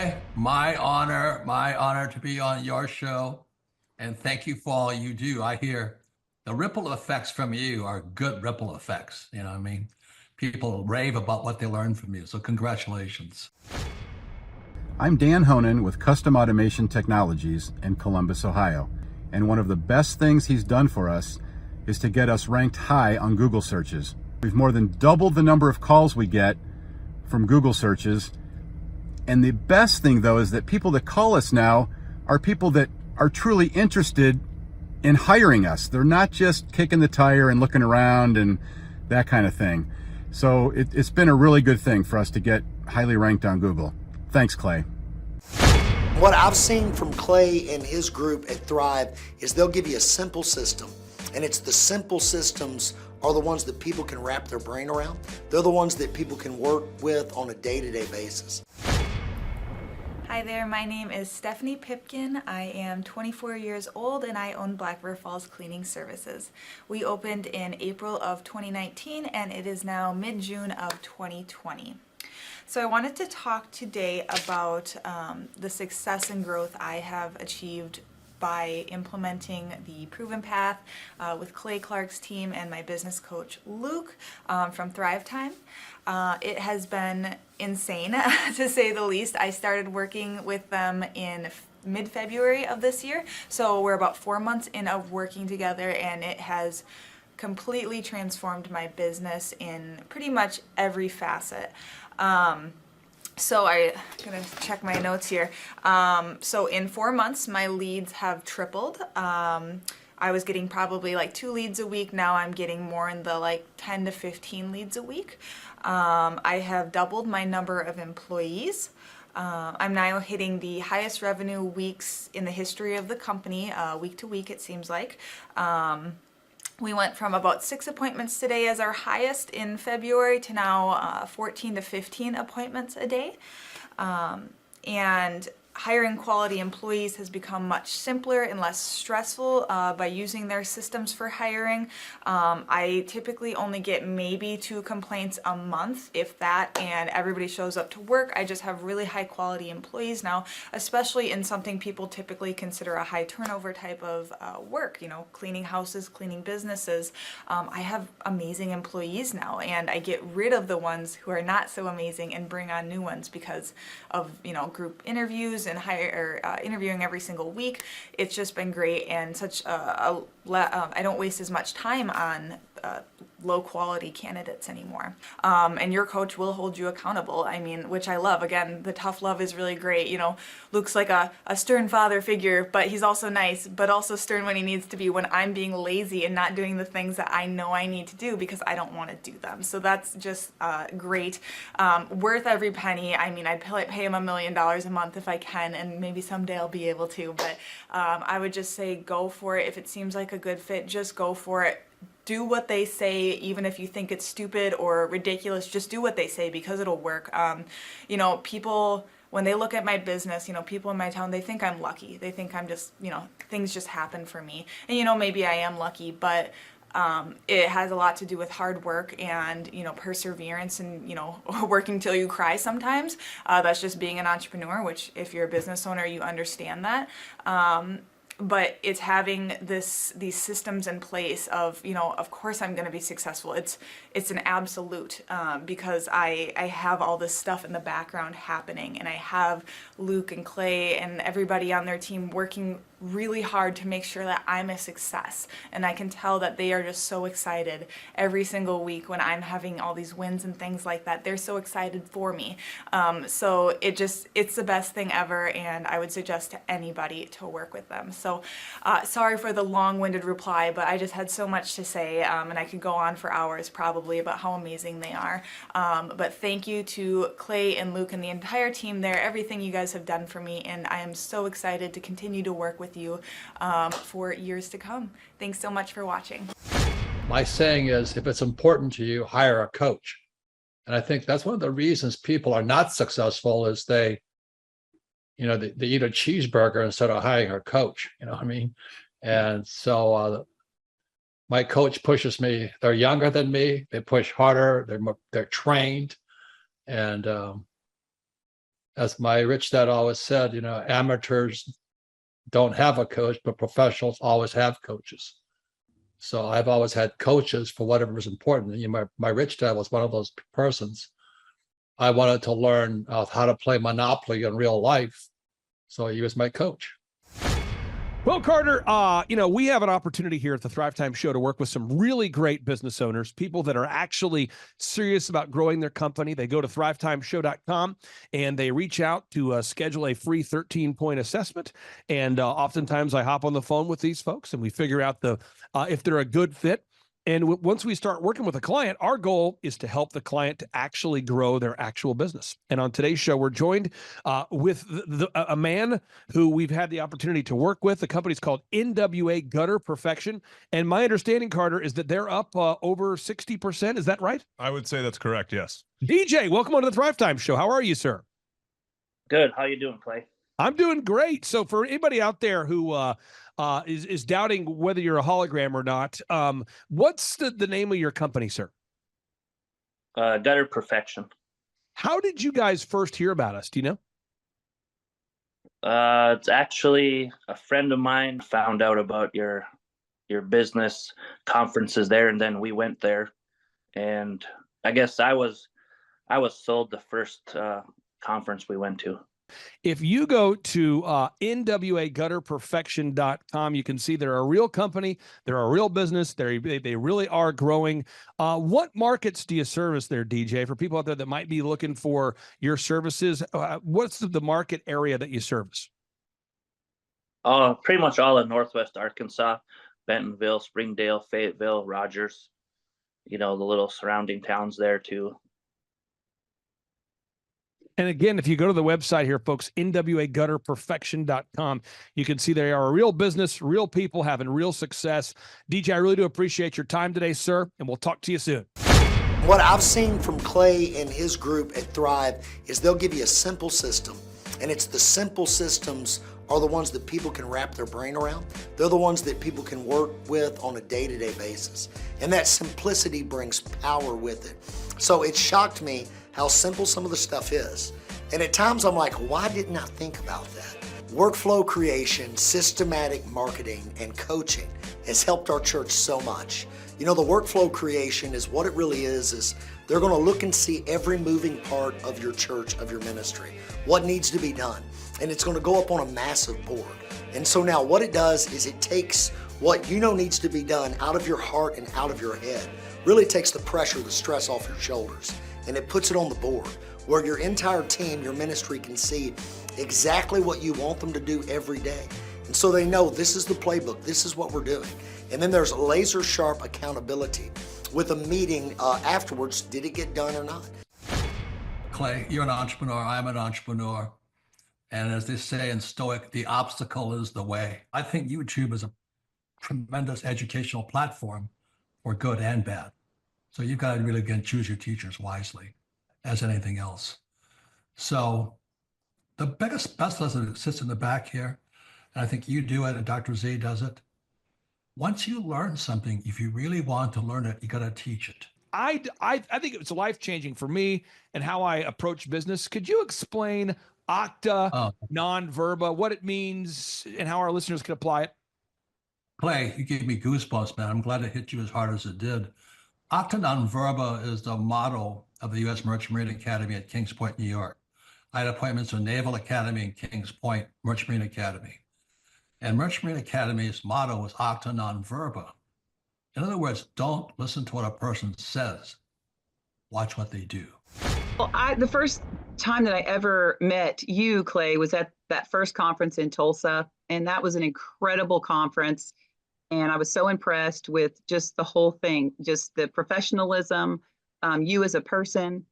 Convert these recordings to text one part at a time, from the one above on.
Clay, my honor to be on your show. And thank you for all you do. I hear the ripple effects from you are good ripple effects. You know what I mean? People rave about what they learn from you. So congratulations. I'm Dan Honan with Custom Automation Technologies in Columbus, Ohio. And one of the best things he's done for us is to get us ranked high on Google searches. We've more than doubled the number of calls we get from Google searches. And the best thing, though, is that people that call us now are people that are truly interested in hiring us. They're not just kicking the tire and looking around and that kind of thing. So it's been a really good thing for us to get highly ranked on Google. Thanks, Clay. What I've seen from Clay and his group at Thrive is they'll give you a simple system, and it's the simple systems are the ones that people can wrap their brain around. They're the ones that people can work with on a day-to-day basis. Hi there, my name is Stephanie Pipkin. I am 24 years old and I own Black River Falls Cleaning Services. We opened in April of 2019 and it is now mid-June of 2020. So I wanted to talk today about the success and growth I have achieved by implementing the Proven Path with Clay Clark's team and my business coach Luke from Thrivetime. It has been insane to say the least. I started working with them in mid-February of this year, so we're about 4 months in of working together, and it has completely transformed my business in pretty much every facet. So I'm gonna check my notes here. So in 4 months, my leads have tripled. I was getting probably like 2 leads a week. Now I'm getting more in the like 10 to 15 leads a week. I have doubled my number of employees. I'm now hitting the highest revenue weeks in the history of the company, week to week it seems like. We went from about 6 appointments today as our highest in February to now 14 to 15 appointments a day. And hiring quality employees has become much simpler and less stressful by using their systems for hiring. I typically only get maybe 2 complaints a month, if that, and everybody shows up to work. I just have really high quality employees now, especially in something people typically consider a high turnover type of work, you know, cleaning houses, cleaning businesses. I have amazing employees now, and I get rid of the ones who are not so amazing and bring on new ones because of, you know, group interviews and interviewing every single week. It's just been great, and such I don't waste as much time on low quality candidates anymore. And your coach will hold you accountable. I mean, which I love. Again, the tough love is really great. You know, Luke's like a stern father figure, but he's also nice, but also stern when he needs to be when I'm being lazy and not doing the things that I know I need to do because I don't want to do them. So that's just great. Worth every penny. I mean, I'd pay him $1 million a month if I can, and maybe someday I'll be able to, but I would just say go for it. If it seems like a good fit, just go for it. Do what they say, even if you think it's stupid or ridiculous, just do what they say because it'll work. You know, people, when they look at my business, you know, people in my town, they think I'm lucky. They think I'm just, you know, things just happen for me. And, you know, maybe I am lucky, but it has a lot to do with hard work and, you know, perseverance and, you know, working till you cry sometimes. That's just being an entrepreneur, which if you're a business owner, you understand that. But it's having these systems in place of, you know, of course I'm going to be successful. It's an absolute because I have all this stuff in the background happening, and I have Luke and Clay and everybody on their team working really hard to make sure that I'm a success, and I can tell that they are just so excited every single week when I'm having all these wins and things like that. They're so excited for me. So it's the best thing ever, and I would suggest to anybody to work with them. So sorry for the long-winded reply, but I just had so much to say, and I could go on for hours probably about how amazing they are. But thank you to Clay and Luke and the entire team there, everything you guys have done for me, and I am so excited to continue to work with you for years to come. Thanks so much for watching. My saying is, if it's important to you, hire a coach. And I think that's one of the reasons people are not successful is they eat a cheeseburger instead of hiring a coach, you know what I mean? And so my coach pushes me. They're younger than me. They push harder. They're trained. And as my rich dad always said, amateurs don't have a coach, but professionals always have coaches. So I've always had coaches for whatever is important. My rich dad was one of those persons. I wanted to learn how to play Monopoly in real life. So he was my coach. Well, Carter, we have an opportunity here at the Thrivetime Show to work with some really great business owners, people that are actually serious about growing their company. They go to thrivetimeshow.com and they reach out to schedule a free 13-point assessment. And oftentimes I hop on the phone with these folks and we figure out if they're a good fit. And once we start working with a client, our goal is to help the client to actually grow their actual business. And on today's show, we're joined with a man who we've had the opportunity to work with. The company's called NWA Gutter Perfection. And my understanding, Carter, is that they're up over 60%. Is that right? I would say that's correct, yes. DJ, welcome on to the Thrivetime Show. How are you, sir? Good. How you doing, Clay? I'm doing great. So for anybody out there who is doubting whether you're a hologram or not, what's the name of your company, sir? Gutter Perfection. How did you guys first hear about us? Do you know? It's actually a friend of mine found out about your business conferences there, and then we went there. And I guess I was sold the first conference we went to. If you go to nwagutterperfection.com, you can see they're a real company. They're a real business. They really are growing. What markets do you service there, DJ? For people out there that might be looking for your services, what's the market area that you service? Pretty much all of Northwest Arkansas, Bentonville, Springdale, Fayetteville, Rogers, the little surrounding towns there too. And again, if you go to the website here, folks, nwagutterperfection.com, you can see they are a real business, real people having real success. DJ, I really do appreciate your time today, sir, and we'll talk to you soon. What I've seen from Clay and his group at Thrive is they'll give you a simple system, and it's the simple systems are the ones that people can wrap their brain around. They're the ones that people can work with on a day-to-day basis. And that simplicity brings power with it. So it shocked me how simple some of the stuff is. And at times I'm like, why didn't I think about that? Workflow creation, systematic marketing, and coaching has helped our church so much. The workflow creation is what it really is they're gonna look and see every moving part of your church, of your ministry, what needs to be done. And it's gonna go up on a massive board. And so now what it does is it takes what needs to be done out of your heart and out of your head. Really takes the pressure, the stress off your shoulders, and it puts it on the board where your entire team, your ministry can see exactly what you want them to do every day. And so they know this is the playbook, this is what we're doing. And then there's laser sharp accountability with a meeting afterwards, did it get done or not? Clay, you're an entrepreneur, I'm an entrepreneur. And as they say in Stoic, the obstacle is the way. I think YouTube is a tremendous educational platform for good and bad. So you've got to really, again, choose your teachers wisely as anything else. So the best lesson that sits in the back here, and I think you do it and Dr. Z does it. Once you learn something, if you really want to learn it, you got to teach it. I think it's life-changing for me and how I approach business. Could you explain Octa, non-verba, what it means and how our listeners can apply it? Clay, you gave me goosebumps, man. I'm glad it hit you as hard as it did. Octa non-verba is the motto of the U.S. Merchant Marine Academy at Kings Point, New York. I had appointments with Naval Academy and Kings Point, Merchant Marine Academy. And Merchant Marine Academy's motto was Octa non-verba. In other words, don't listen to what a person says. Watch what they do. Well, the first time that I ever met you, Clay, was at that first conference in Tulsa. And that was an incredible conference. And I was so impressed with just the whole thing, just the professionalism, you as a person,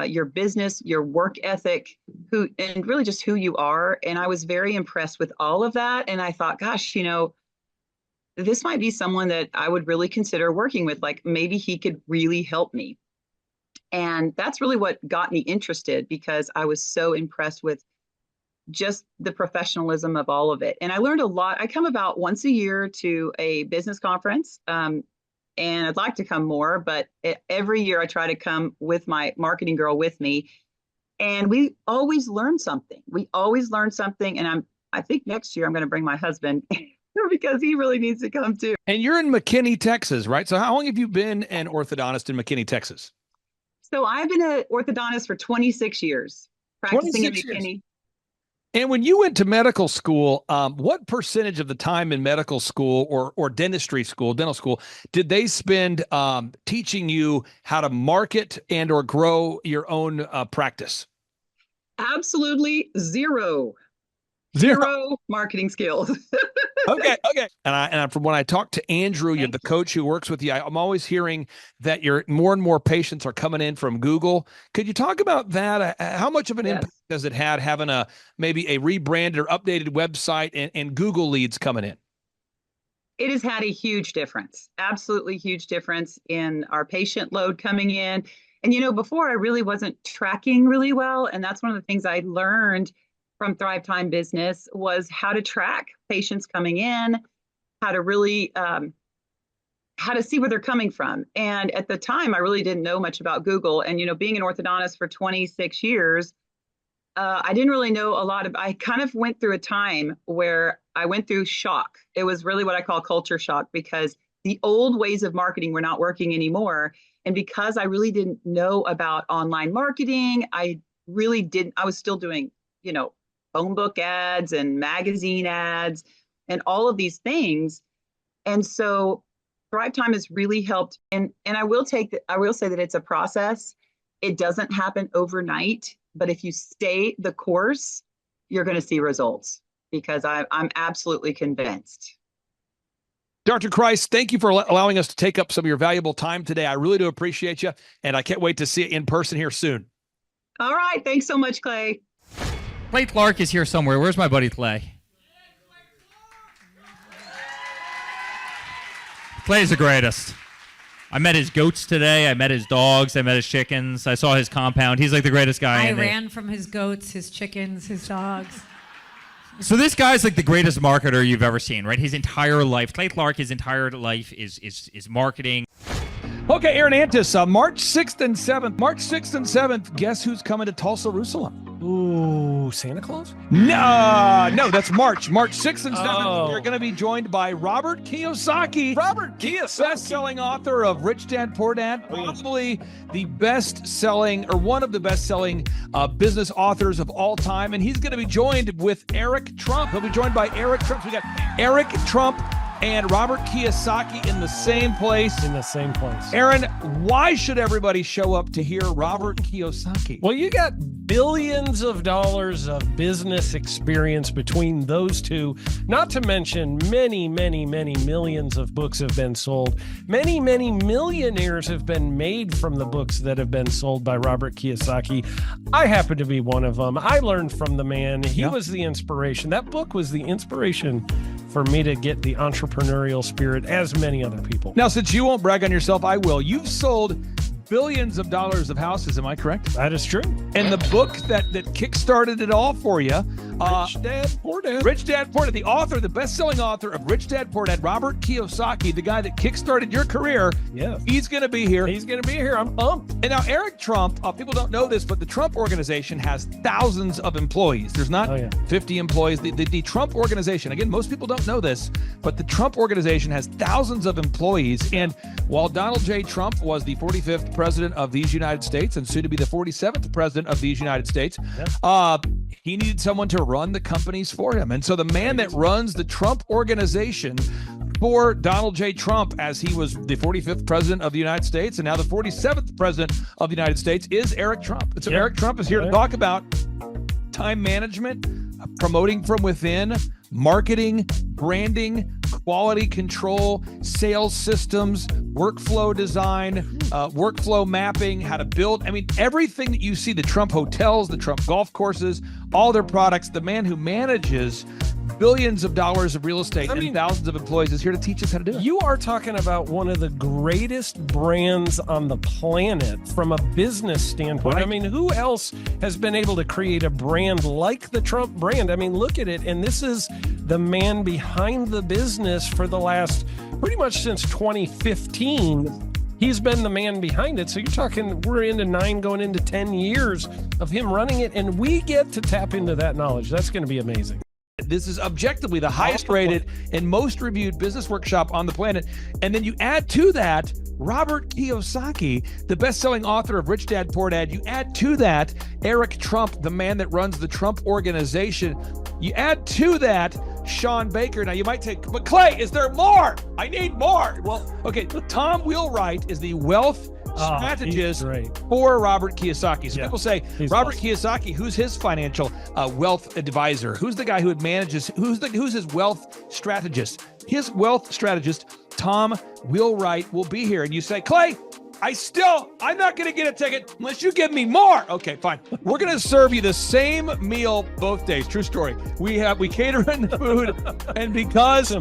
your business, your work ethic, and really just who you are. And I was very impressed with all of that. And I thought, gosh, this might be someone that I would really consider working with. Like maybe he could really help me. And that's really what got me interested, because I was so impressed with just the professionalism of all of it. And I learned a lot. I come about once a year to a business conference, and I'd like to come more, but every year I try to come with my marketing girl with me. And we always learn something. We always learn something. And I think next year I'm going to bring my husband because he really needs to come too. And you're in McKinney, Texas, right? So how long have you been an orthodontist in McKinney, Texas? So I've been an orthodontist for 26 years, practicing in 26 McKinney. years. And when you went to medical school, what percentage of the time in medical school or dentistry school, dental school, did they spend teaching you how to market and or grow your own practice? Absolutely zero marketing skills. Okay. And from when I talked to Andrew, you're the coach who works with you, I'm always hearing that more and more patients are coming in from Google. Could you talk about that? How much of an impact does it have having maybe a rebranded or updated website and Google leads coming in? It has had a huge difference, absolutely huge difference in our patient load coming in. And, before I really wasn't tracking really well. And that's one of the things I learned from Thrivetime Business was how to track patients coming in, how to really, how to see where they're coming from. And at the time, I really didn't know much about Google. And, being an orthodontist for 26 years, I didn't really know a lot I kind of went through a time where I went through shock. It was really what I call culture shock because the old ways of marketing were not working anymore. And because I really didn't know about online marketing, I was still doing, phone book ads and magazine ads and all of these things. And so Thrivetime has really helped. And I will say that it's a process. It doesn't happen overnight, but if you stay the course, you're going to see results because I'm absolutely convinced. Dr. Christ, thank you for allowing us to take up some of your valuable time today. I really do appreciate you, and I can't wait to see you in person here soon. All right. Thanks so much, Clay. Clay Clark is here somewhere. Where's my buddy Clay? Clay's the greatest. I met his goats today. I met his dogs. I met his chickens. I saw his compound. He's like the greatest guy. I ran from his goats, his chickens, his dogs. So this guy's like the greatest marketer you've ever seen, right? His entire life, Clay Clark, his entire life is marketing. Okay, Aaron Antis, March 6th and 7th. March 6th and 7th, guess who's coming to Tulsa, Jerusalem? Ooh, Santa Claus? No, that's March 6th and 7th. We're going to be joined by Robert Kiyosaki. Robert Kiyosaki. Best-selling author of Rich Dad, Poor Dad. Probably the best-selling or one of the best-selling business authors of all time. And he's going to be joined with Eric Trump. He'll be joined by Eric Trump. So we got Eric Trump and Robert Kiyosaki in the same place. Aaron, why should everybody show up to hear Robert Kiyosaki? Well, you got billions of dollars of business experience between those two, not to mention many, many, many millions of books have been sold. Many, many millionaires have been made from the books that have been sold by Robert Kiyosaki. I happen to be one of them. I learned from the man. He was the inspiration. That book was the inspiration for me to get the entrepreneurial spirit, as many other people. Now, since you won't brag on yourself, I will. You've sold billions of dollars of houses, am I correct? That is true. And the book that kickstarted it all for you, Rich Dad, Poor Dad. Rich Dad, Poor Dad, the author, the best-selling author of Rich Dad, Poor Dad, Robert Kiyosaki, the guy that kickstarted your career. Yeah. He's going to be here. I'm pumped. And now Eric Trump, people don't know this, but the Trump organization has thousands of employees. There's not 50 employees. The Trump organization, again, most people don't know this, but the Trump organization has thousands of employees. And while Donald J. Trump was the 45th president of these United States and soon to be the 47th president of these United States, he needed someone to run the companies for him. And so the man that runs the Trump organization for Donald J. Trump, as he was the 45th president of the United States and now the 47th president of the United States, is Eric Trump. And so Eric Trump is here to talk about time management, promoting from within, marketing, branding, quality control, sales systems, workflow design, workflow mapping, how to build. I mean, everything that you see, the Trump hotels, the Trump golf courses, all their products, the man who manages billions of dollars of real estate and thousands of employees is here to teach us how to do it. You are talking about one of the greatest brands on the planet from a business standpoint. Right. I mean, who else has been able to create a brand like the Trump brand? I mean, look at it. And this is the man behind the business for the last pretty much since 2015. he's been the man behind it. So you're talking, we're into 9 going into 10 years of him running it, and we get to tap into that knowledge. That's going to be amazing. This is objectively the highest rated and most reviewed business workshop on the planet. And then you add to that Robert Kiyosaki, the best-selling author of Rich Dad, Poor Dad. You add to that Eric Trump, the man that runs the Trump Organization. You add to that Sean Baker. Now you might say, but Clay, is there more? I need more. Well, okay, Tom Wheelwright is the wealth strategist for Robert Kiyosaki. So people say, Robert Kiyosaki, who's his financial wealth advisor? Who's the guy who manages, who's his wealth strategist? His wealth strategist, Tom Wheelwright, will be here. And you say, Clay, I'm not going to get a ticket unless you give me more. Okay, fine. We're going to serve you the same meal both days. True story. We cater in the food, and because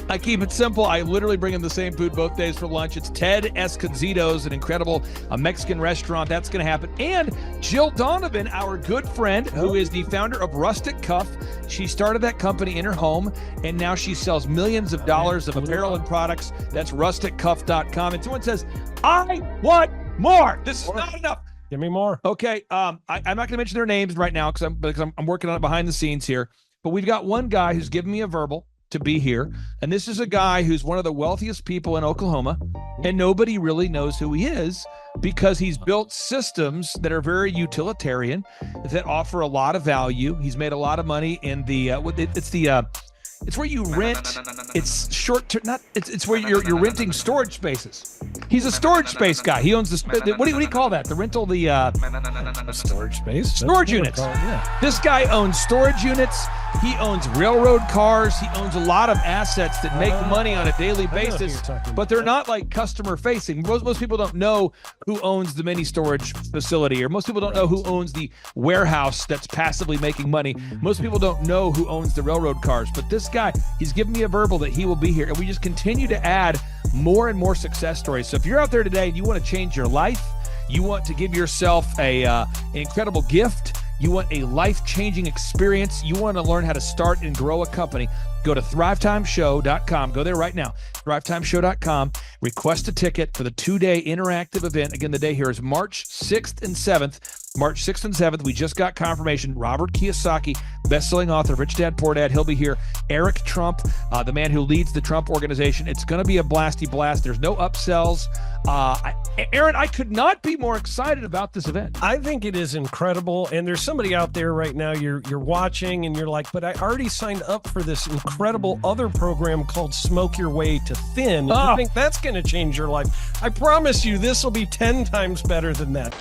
I keep it simple, I literally bring him the same food both days for lunch. It's Ted Escondido's, an incredible Mexican restaurant. That's going to happen. And Jill Donovan, our good friend, who is the founder of Rustic Cuff. She started that company in her home, and now she sells millions of dollars of apparel and products. That's rusticcuff.com. And someone says, I want more. This is not enough. Give me more. Okay. I'm not going to mention their names right now because I'm working on it behind the scenes here. But we've got one guy who's given me a verbal to be here. And this is a guy who's one of the wealthiest people in Oklahoma, and nobody really knows who he is because he's built systems that are very utilitarian, that offer a lot of value. He's made a lot of money in the it's where you rent. It's short term. It's where you're renting storage spaces. He's a storage space guy. He owns what do you call that? The rental, storage space, storage units. This guy owns storage units. He owns railroad cars. He owns a lot of assets that make money on a daily basis, but they're not like customer facing. Most people don't know who owns the mini storage facility, or most people don't know who owns the warehouse that's passively making money. Most people don't know who owns the railroad cars, but this guy, he's given me a verbal that he will be here, and we just continue to add more and more success stories. So if you're out there today and you want to change your life, you want to give yourself an incredible gift, you want a life-changing experience, you want to learn how to start and grow a company, go to thrivetimeshow.com. Go there right now, thrivetimeshow.com. Request a ticket for the 2-day interactive event. Again, the day here is March 6th and 7th. March 6th and 7th, we just got confirmation. Robert Kiyosaki, best-selling author, Rich Dad, Poor Dad, he'll be here. Eric Trump, the man who leads the Trump Organization. It's going to be a blasty blast. There's no upsells. Aaron, I could not be more excited about this event. I think it is incredible. And there's somebody out there right now, you're watching and you're like, but I already signed up for this incredible other program called Smoke Your Way to Thin. I think that's going to change your life. I promise you, this will be 10 times better than that.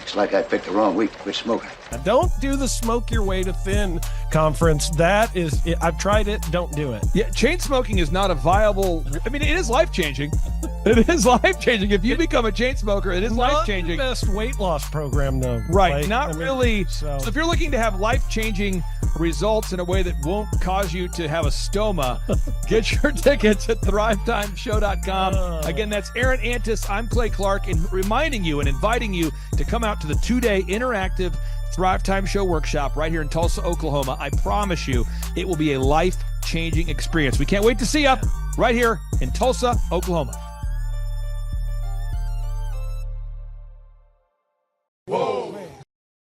Looks like I picked the wrong week to quit smoking. Don't do the Smoke Your Way to Thin conference. That is, I've tried it. Don't do it. Yeah, chain smoking is not a viable. I mean, it is life-changing. It is life-changing. If you become a chain smoker, it is life-changing. Not the best weight loss program, though. Right, really. So if you're looking to have life-changing results in a way that won't cause you to have a stoma, get your tickets at thrivetimeshow.com. Again, that's Aaron Antis. I'm Clay Clark, and reminding you and inviting you to come out to the 2-day interactive Thrivetime Show workshop right here in Tulsa, Oklahoma. I promise you, it will be a life-changing experience. We can't wait to see you right here in Tulsa, Oklahoma.